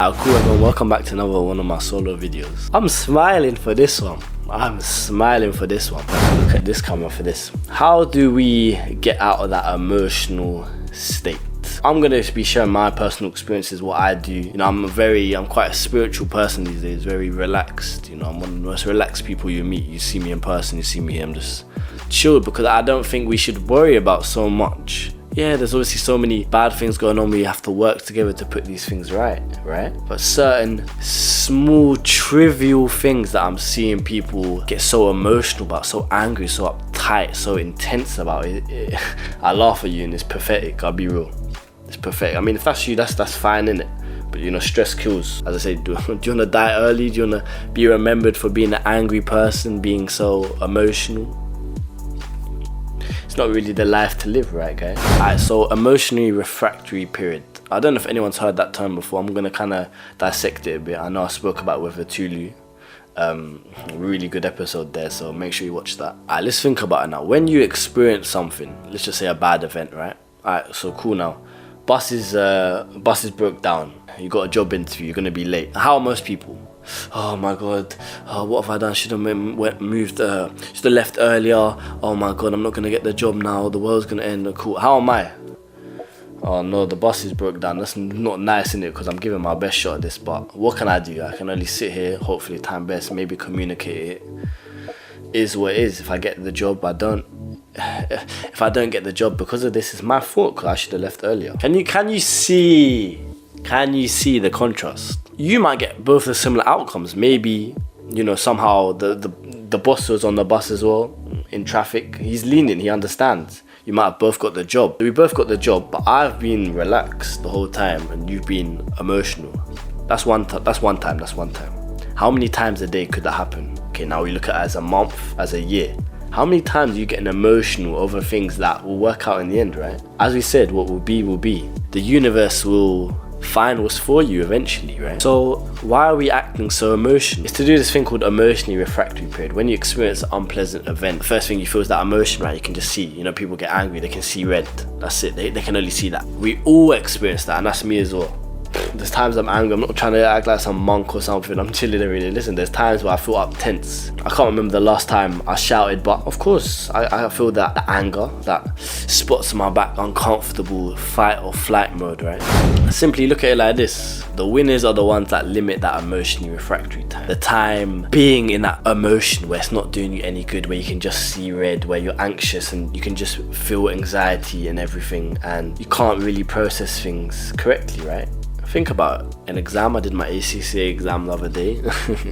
Cool everyone, welcome back to another one of my solo videos. I'm smiling for this one. Look at this camera for this. How do we get out of that emotional state? I'm gonna be sharing my personal experiences, what I do. You know, I'm quite a spiritual person these days, very relaxed. You know, I'm one of the most relaxed people you meet. You see me in person, you see me here, I'm just chilled because I don't think we should worry about so much. Yeah, there's obviously so many bad things going on. We have to work together to put these things right? But certain small, trivial things that I'm seeing people get so emotional about, so angry, so uptight, so intense about it. I laugh at you and it's pathetic, I'll be real. It's pathetic. I mean, if that's you, that's fine, innit? But you know, stress kills. As I say, do you want to die early? Do you want to be remembered for being an angry person, being so emotional? It's not really the life to live, right, guys? Alright, so emotionally refractory period. I don't know if anyone's heard that term before. I'm gonna kind of dissect it a bit. I know I spoke about it with Tulu. Really good episode there, so make sure you watch that. Alright, let's think about it now. When you experience something, let's just say a bad event, right? Alright, so cool now. Buses broke down. You got a job interview, you're gonna be late. How are most people? Oh my god, what have I done? Should have left earlier. Oh my god, I'm not gonna get the job now, the world's gonna end. Cool. How am I? Oh no, the buses broke down. That's not nice, innit? Because I'm giving my best shot at this, but what can I do? I can only sit here, hopefully time best, maybe communicate it. Is what it is. If I get the job, I don't. If I don't get the job because of this, it's my fault because I should have left earlier. Can you see the contrast? You might get both the similar outcomes. Maybe, you know, somehow the boss was on the bus as well in traffic. He's lenient, he understands. You might have both got the job. We both got the job, but I've been relaxed the whole time and you've been emotional. That's one time. How many times a day could that happen? Okay, now we look at it as a month, as a year. How many times are you getting emotional over things that will work out in the end, right? As we said, what will be will be. The universe will find what's for you eventually, right? So why are we acting so emotional? It's to do this thing called emotionally refractory period. When you experience an unpleasant event, the first thing you feel is that emotion, right? You can just see, you know, people get angry, they can see red. That's it, they can only see that. We all experience that, and that's me as well. There's times I'm angry, I'm not trying to act like some monk or something, I'm chilling and really listen. There's times where I feel up tense. I can't remember the last time I shouted, but of course I feel that anger, that spots in my back, uncomfortable fight or flight mode, right? Simply look at it like this. The winners are the ones that limit that emotionally refractory time. The time being in that emotion where it's not doing you any good, where you can just see red, where you're anxious and you can just feel anxiety and everything and you can't really process things correctly, right? Think about an exam. I did my ACCA exam the other day.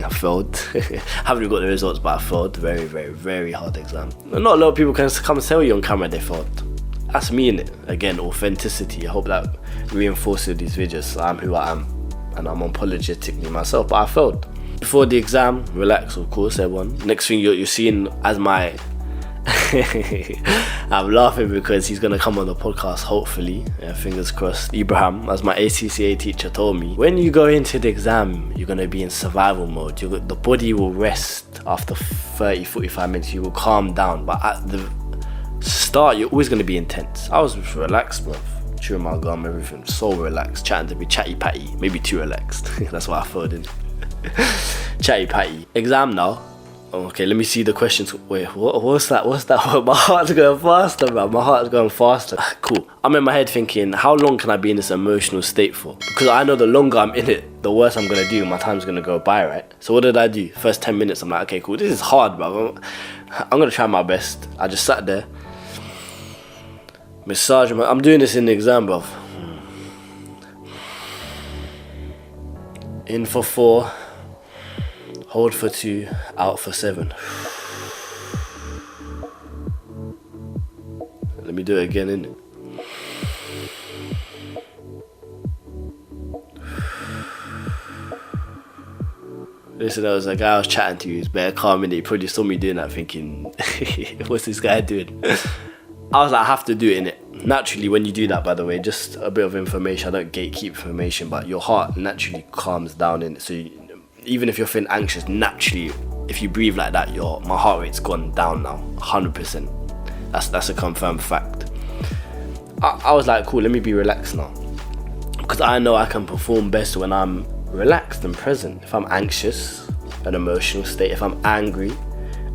I failed. Haven't even got the results, but I failed. Very, very, very hard exam. Not a lot of people can come and tell you on camera they failed. That's me, innit? Again, authenticity. I hope that reinforces these videos. I'm who I am, and I'm unapologetically myself. But I failed. Before the exam, relax, of course, everyone. Next thing you're seeing as my I'm laughing because he's gonna come on the podcast, hopefully, fingers crossed. Ibrahim, as my ACCA teacher told me, when you go into the exam, you're gonna be in survival mode. The body will rest after 30-45 minutes. You will calm down, but at the start, you're always gonna be intense. I was relaxed, bro. Chewing my gum, everything, so relaxed, chatting to me, chatty patty, maybe too relaxed. That's what I thought in. Chatty patty. Exam now. Okay, let me see the questions. Wait, what's that? My heart's going faster, man. My heart's going faster. Cool. I'm in my head thinking, how long can I be in this emotional state for? Because I know the longer I'm in it, the worse I'm gonna do. My time's gonna go by, right? So what did I do? First 10 minutes, I'm like, okay, cool. This is hard, bro. I'm gonna try my best. I just sat there. Massage. I'm doing this in the exam, bro. In for 4. Hold for 2, out for 7. Let me do it again, innit? Listen, there was a guy I was chatting to, he was better calm in it. He probably saw me doing that thinking, what's this guy doing? I was like, I have to do it, innit? Naturally, when you do that, by the way, just a bit of information, I don't gatekeep information, but your heart naturally calms down in it. So even if you're feeling anxious, naturally, if you breathe like that, my heart rate's gone down now, 100%. That's a confirmed fact. I was like, cool, let me be relaxed now. Because I know I can perform best when I'm relaxed and present. If I'm anxious, an emotional state. If I'm angry,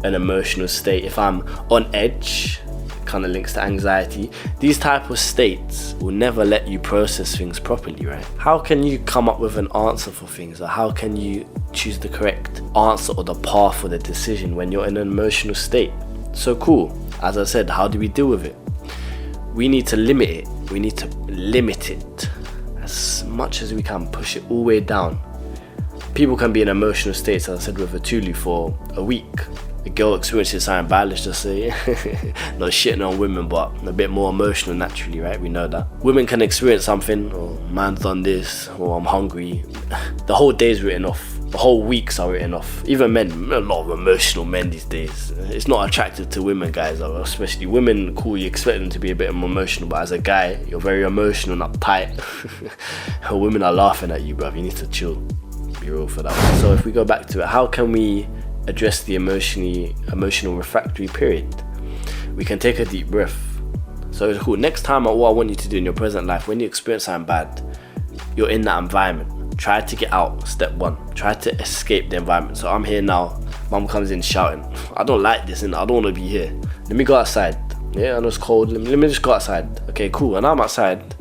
an emotional state. If I'm on edge, kind of links to anxiety. These type of states will never let you process things properly, right? How can you come up with an answer for things, or how can you choose the correct answer or the path for the decision when you're in an emotional state? So cool. As I said, how do we deal with it? We need to limit it. We need to limit it as much as we can, push it all the way down. People can be in emotional states, as I said, with a Tulu for a week. A girl experiences something bad, let's just say. Not shitting on women, but a bit more emotional naturally, right? We know that. Women can experience something, or man's done this, or I'm hungry. The whole day's written off. The whole weeks are written off. Even men, a lot of emotional men these days. It's not attractive to women, guys, especially women. Cool, you expect them to be a bit more emotional, but as a guy, you're very emotional and uptight. Women are laughing at you, bruv. You need to chill. Be real for that. So if we go back to it, how can we address the emotional refractory period? We can take a deep breath. So it's cool. Next time, what I want you to do in your present life, when you experience something bad, you're in that environment, try to get out. Step one, try to escape the environment. So I'm here now, mum comes in shouting, I don't like this and I don't want to be here. Let me go outside. Yeah, I know it's cold. Let me just go outside. Okay, cool. And I'm outside,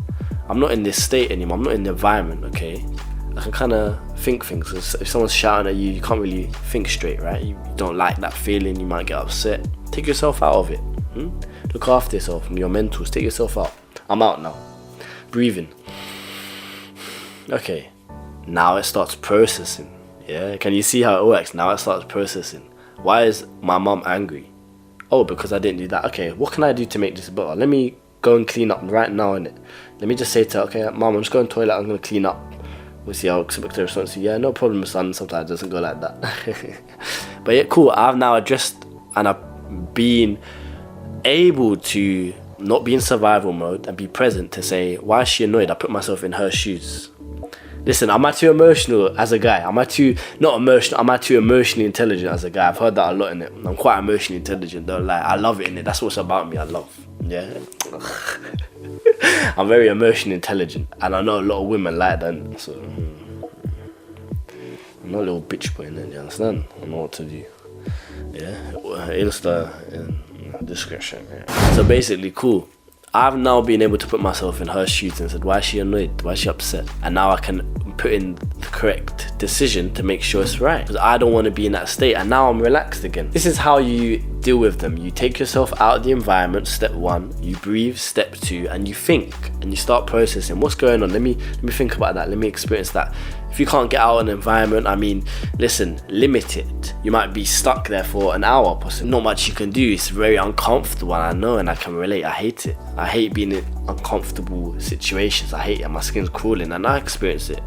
I'm not in this state anymore. I'm not in the environment, okay? I can kind of think things. If someone's shouting at you, you can't really think straight, right? You don't like that feeling, you might get upset. Take yourself out of it. Look after yourself and your mentals. Take yourself out. I'm out now. Breathing. Okay. Now it starts processing. Yeah, can you see how it works? Now it starts processing. Why is my mum angry? Oh, because I didn't do that. Okay, what can I do to make this better? Let me go and clean up right now, innit? Let me just say to her, okay, mum, I'm just going to the toilet, I'm going to clean up. We'll see. I'll expect a response to, yeah, no problem, son. Sometimes it doesn't go like that. But yeah, cool. I've now addressed and I've been able to not be in survival mode and be present to say, why is she annoyed? I put myself in her shoes. Listen, am I too emotional as a guy? Am I too emotionally intelligent as a guy? I've heard that a lot in it. I'm quite emotionally intelligent, though. Like, I love it in it. That's what's about me. I love. Yeah. I'm very emotionally intelligent, and I know a lot of women like that. So I'm not a little bitch boy in it. You understand? I know what to do. Yeah. Insta in description. Yeah. So basically, cool. I've now been able to put myself in her shoes and said, why is she annoyed? Why is she upset? And now I can put in the correct decision to make sure it's right. Because I don't want to be in that state. And now I'm relaxed again. This is how you deal with them. You take yourself out of the environment, step one. You breathe, step two. And you think. And you start processing. What's going on? Let me think about that. Let me experience that. If you can't get out of an environment, I mean, listen, limit it. You might be stuck there for an hour, possibly. Not much you can do. It's very uncomfortable, and I know, and I can relate. I hate it. I hate being in uncomfortable situations. I hate it. My skin's crawling, and I experience it.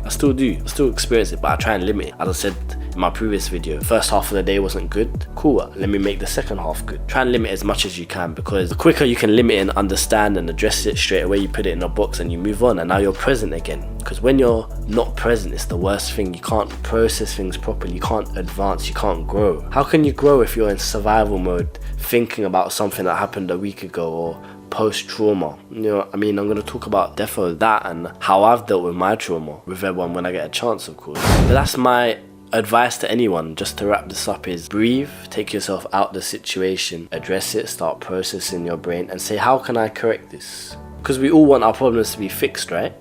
I still do. I still experience it, but I try and limit it. As I said in my previous video, first half of the day wasn't good. Cool, let me make the second half good. Try and limit as much as you can, because the quicker you can limit and understand and address it straight away, you put it in a box and you move on, and now you're present again. Because when you're not present, it's the worst thing. You can't process things properly. You can't advance. You can't grow. How can you grow if you're in survival mode, thinking about something that happened a week ago or post-trauma? You know, I mean, I'm going to talk about defo that and how I've dealt with my trauma with everyone when I get a chance, of course. But that's my advice to anyone, just to wrap this up, is breathe, take yourself out the situation, address it, start processing your brain and say, how can I correct this? Because we all want our problems to be fixed, right?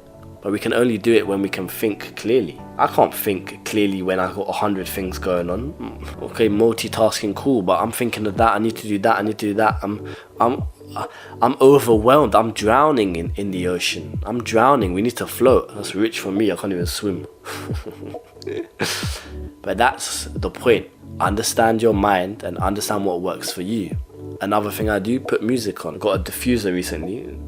But we can only do it when we can think clearly. I can't think clearly when I've got 100 things going on. Okay, multitasking, cool, but I'm thinking of that, I need to do that, I need to do that. I'm overwhelmed. I'm drowning in the ocean. I'm drowning. We need to float. That's rich for me. I can't even swim. But that's the point. Understand your mind and understand what works for you. Another thing I do, put music on. Got a diffuser recently.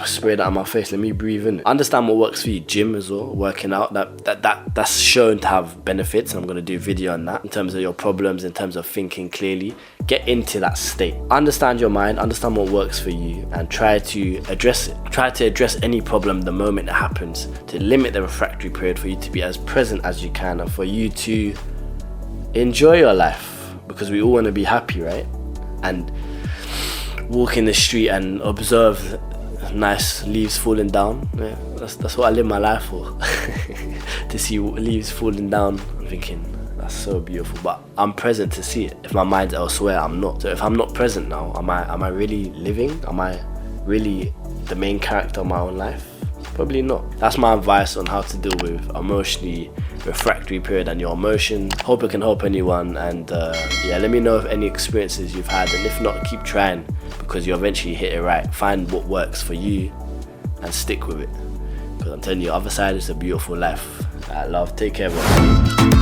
Spray that on my face. Let me breathe in it. Understand what works for you. Gym as well. Working out. That's shown to have benefits. And I'm going to do a video on that. In terms of your problems. In terms of thinking clearly. Get into that state. Understand your mind. Understand what works for you. And try to address it. Try to address any problem the moment it happens. To limit the refractory period. For you to be as present as you can. And for you to enjoy your life. Because we all want to be happy, right? And walk in the street and observe nice leaves falling down. Yeah, that's what I live my life for. To see leaves falling down, I'm thinking, that's so beautiful. But I'm present to see it. If my mind's elsewhere, I'm not. So if I'm not present now, am I really living? Am I really the main character of my own life? Probably not. That's my advice on how to deal with emotionally refractory period and your emotions. Hope it can help anyone, and yeah, let me know if any experiences you've had, and if not, keep trying, because you'll eventually hit it right. Find what works for you and stick with it, because I'm telling you, other side is a beautiful life. I love. Take care, bro.